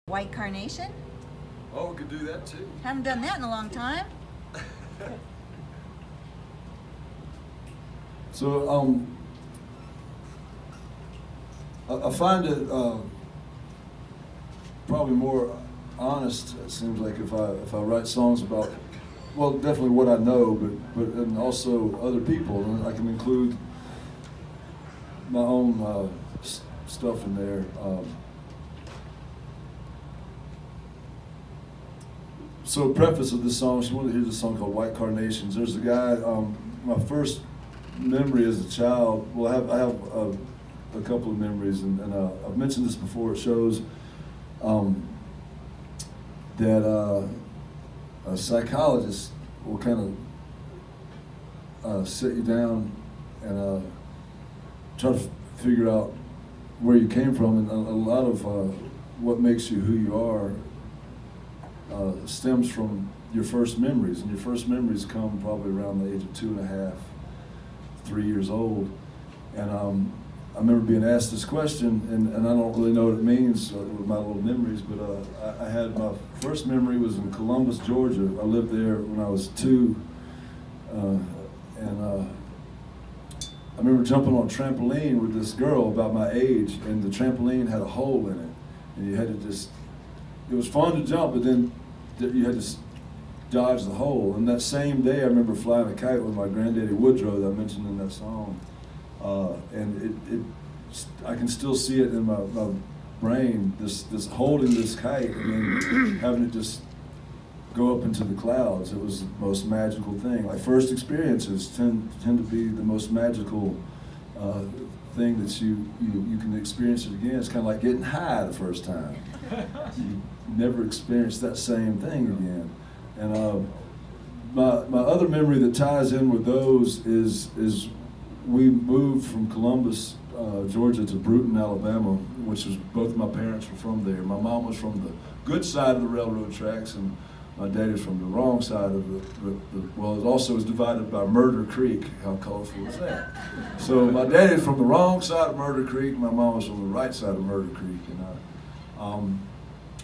White carnation? Oh, we could do that too. Haven't done that in a long time. So I find it probably more honest. It seems like if I write songs about, well, definitely what I know, but and also other people, and I can include my own stuff in there. So, preface of this song, she wanted to hear this song called White Carnations. There's a guy, my first memory as a child, well, I have a couple of memories, and I've mentioned this before at shows, that a psychologist will kind of sit you down and try to figure out where you came from, and a lot of what makes you who you are stems from your first memories, and your first memories come probably around the age of 2.5, 3 years old. And I remember being asked this question, and I don't really know what it means with my little memories, but I had my first memory was in Columbus, Georgia. I lived there when I was 2, and I remember jumping on a trampoline with this girl about my age, and the trampoline had a hole in it, and you had to just, it was fun to jump, but then you had to dodge the hole. And that same day, I remember flying a kite with my granddaddy Woodrow that I mentioned in that song. And I can still see it in my brain, this holding this kite and then having it just go up into the clouds. It was the most magical thing. Like, first experiences tend to be the most magical thing that you can experience it again. It's kind of like getting high the first time. You never experience that same thing again. And my other memory that ties in with those is we moved from Columbus, Georgia to Bruton, Alabama, which was, both my parents were from there. My mom was from the good side of the railroad tracks, and my dad was from the wrong side of the well, it also was divided by Murder Creek. How colorful is that? So my dad is from the wrong side of Murder Creek, my mom was from the right side of Murder Creek. And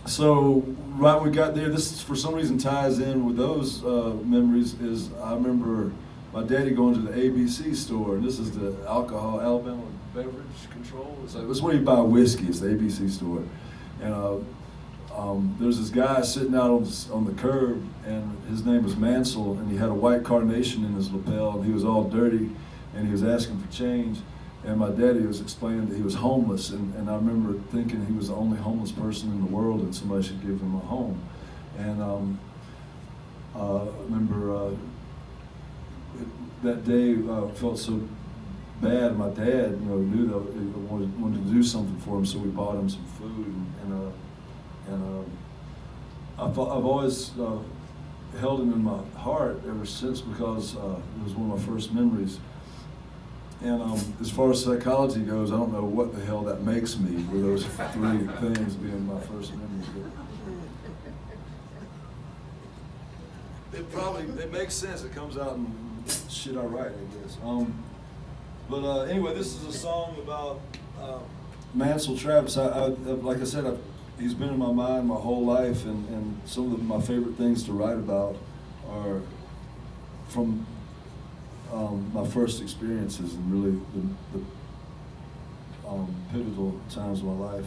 so right when we got there, this for some reason ties in with those memories, is I remember my daddy going to the ABC store, and this is the alcohol, Alabama Beverage Control. It's where you buy whiskey, it's the ABC store. And there's this guy sitting out on the curb, and his name was Mansel, and he had a white carnation in his lapel, and he was all dirty, and he was asking for change. And my daddy was explaining that he was homeless, and I remember thinking he was the only homeless person in the world and somebody should give him a home. And I remember that day felt so bad. My dad, knew that I wanted to do something for him, so we bought him some food. And I've always held him in my heart ever since, because it was one of my first memories. And as far as psychology goes, I don't know what the hell that makes me, with those 3 things being my first memories. But it makes sense. It comes out in shit I write, I guess. But anyway, this is a song about Mansel Travis. Like I said, he's been in my mind my whole life, and some of my favorite things to write about are from my first experiences, and really the pivotal times of my life.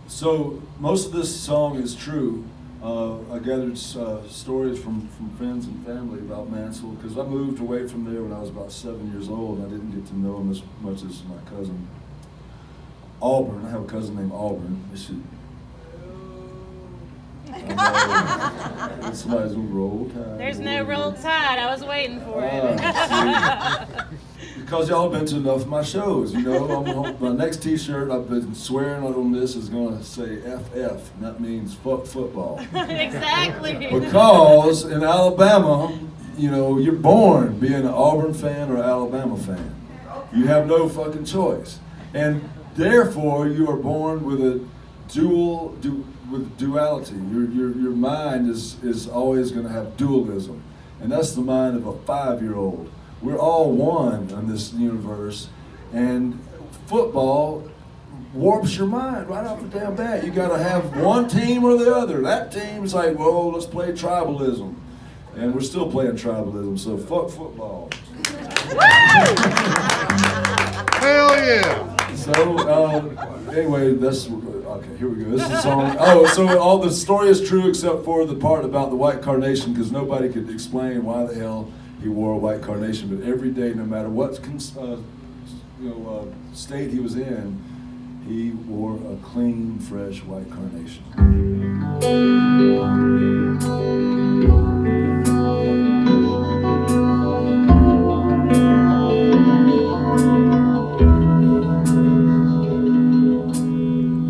So most of this song is true. I gathered stories from friends and family about Mansel, because I moved away from there when I was about 7 years old, and I didn't get to know him as much as my cousin Auburn. I have a cousin named Auburn. Somebody's gonna roll tide. There's no roll tide. I was waiting for it. Because y'all been to enough of my shows, my next T-shirt I've been swearing on this is gonna say FF, and that means fuck football. Exactly. Because in Alabama, you're born being an Auburn fan or an Alabama fan. You have no fucking choice, and therefore you are born with a with duality. Your mind is always going to have dualism, and that's the mind of a 5-year-old. We're all one in this universe, and football warps your mind right off the damn bat. You got to have one team or the other. That team's like, well, let's play tribalism. And we're still playing tribalism, so fuck football. Hell yeah! So, anyway, okay, here we go. This is a song. Oh, so all the story is true except for the part about the white carnation, because nobody could explain why the hell he wore a white carnation. But every day, no matter what state he was in, he wore a clean, fresh white carnation.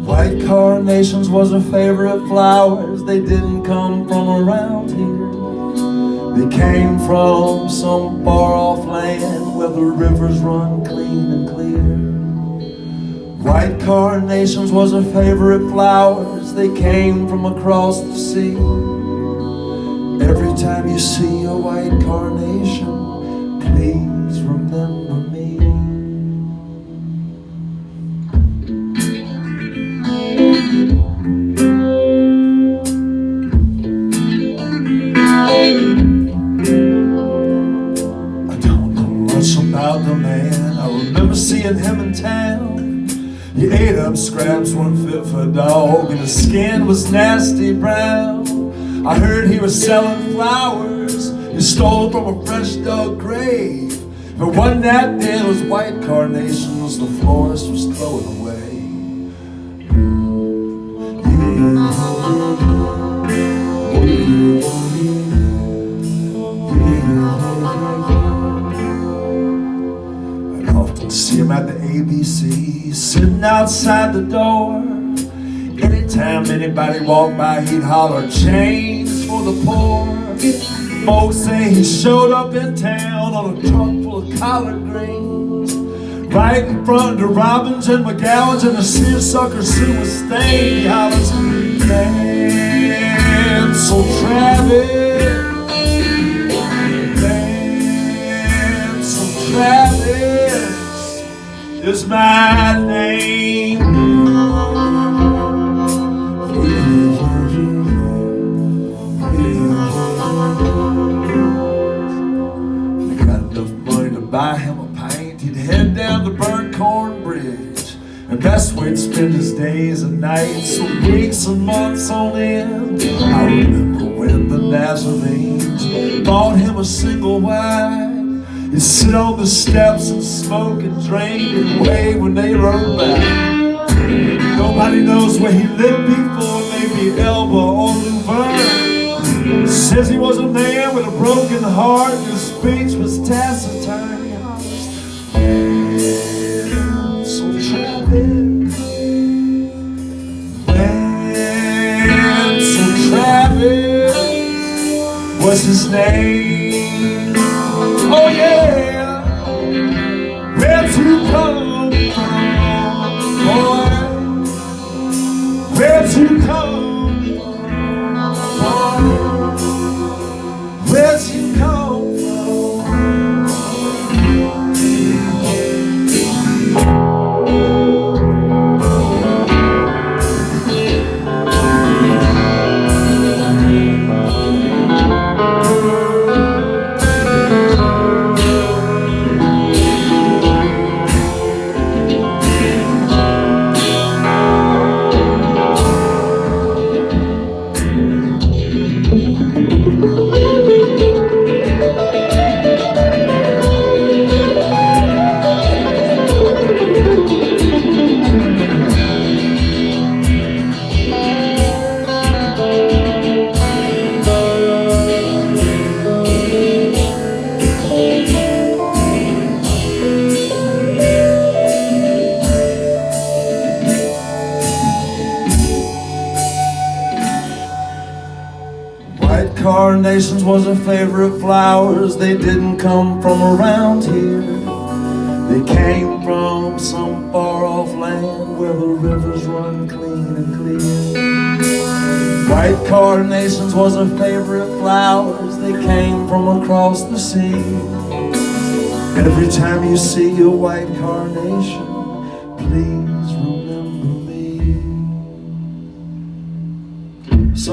White carnations was her favorite flowers. They didn't come from around here. They came from some far-off land where the rivers run clean and clear. White carnations was her favorite flowers. They came from across the sea. Every time you see a white carnation, please remember me. About the man, I remember seeing him in town. He ate up scraps, weren't fit for a dog, and his skin was nasty brown. I heard he was selling flowers he stole from a fresh dug grave. But one that day was white carnations the florist was throwing away. See him at the ABC, sitting outside the door. Anytime anybody walked by, he'd holler, "Change for the poor." Folks say he showed up in town on a trunk full of collard greens, right in front of the Robbins and McGowan's, and the seersucker suit was stained. He hollers, "Mansel Travis, Mansel Travis is my name." They got enough money to buy him a pint. He'd head down the burnt corn bridge, and that's where he'd spend his days and nights, so weeks and months on end. I remember when the Nazarenes bought him a single wife. He'd sit on the steps and smoke and drink and wave when they rode by. Nobody knows where he lived before, maybe Elba or Luverne. Says he was a man with a broken heart, and his speech was taciturn. He hollers, "Mansel Travis, Mansel Travis was his name." Oh yeah, where'd you come from, boy? Where'd you come from, boy? Where'd you come Carnations was her favorite flowers. They didn't come from around here. They came from some far-off land where the rivers run clean and clear. White carnations was her favorite flowers. They came from across the sea. Every time you see a white carnation, please remember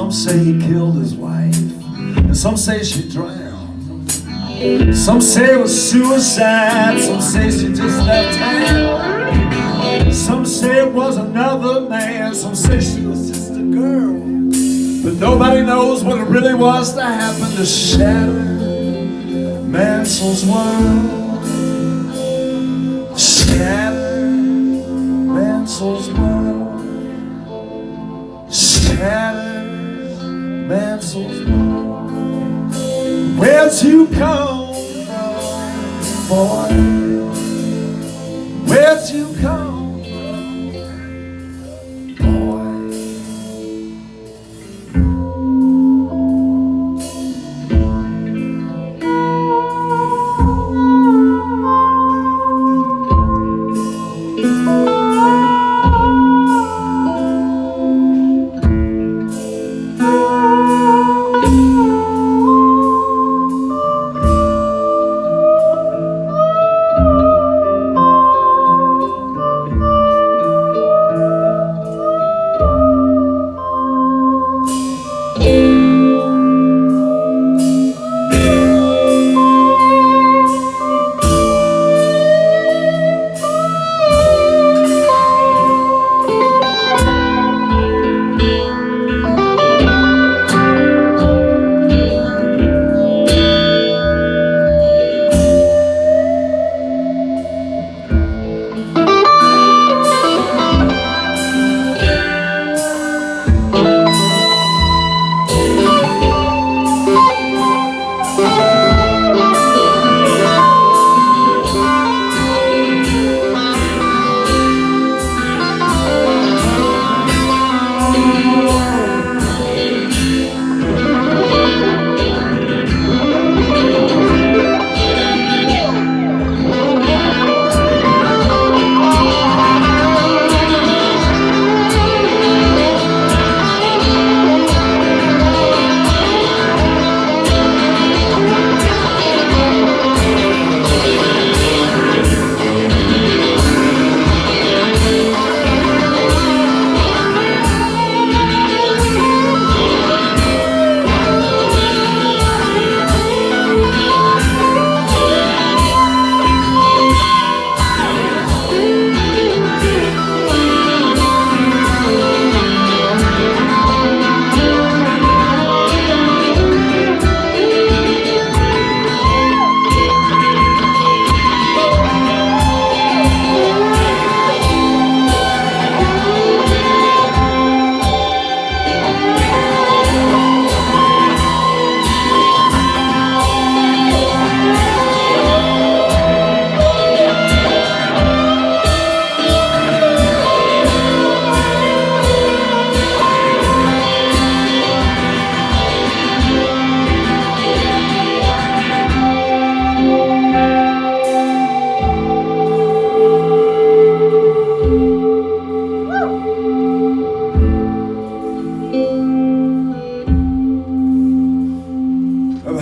Some say he killed his wife, and some say she drowned. Some say it was suicide, some say she just left town. Some say it was another man, some say she was just a girl. But nobody knows what it really was that happened to shatter Mansel's world. Shatter Mansel's world. Shatter Mansel's world. Where'd you come from, boy? Where'd you come from, boy?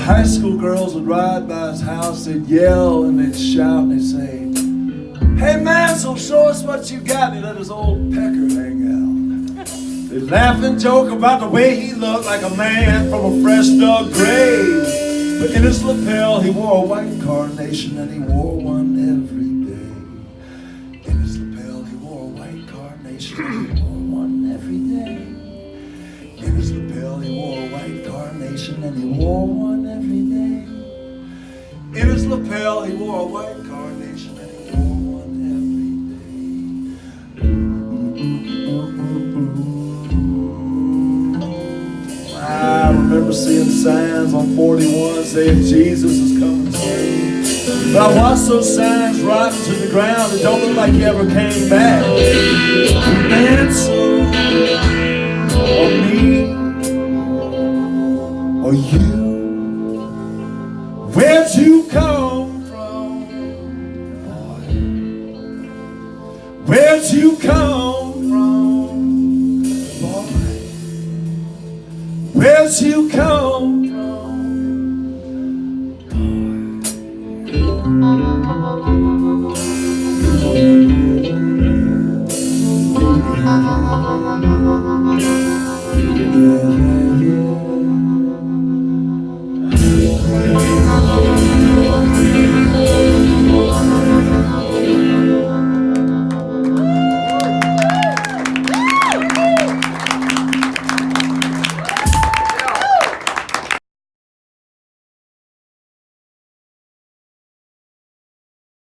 High school girls would ride by his house, they'd yell and they'd shout and they'd say, "Hey Mansel, show us what you got." And he let his old pecker hang out. They'd laugh and joke about the way he looked like a man from a fresh dug grave. But in his lapel he wore a white carnation, and he wore one every day. In his lapel he wore a white carnation, and he wore one every day. In his lapel he wore a white carnation, and he wore one every day. In his lapel he wore a white carnation, and he wore one every day. I remember seeing signs on 41 saying Jesus is coming soon. But I watched those signs rotting to the ground. It don't look like he ever came back. Mansel, or me, or you, where'd you come from, boy? Where'd you come from, boy? Where'd you come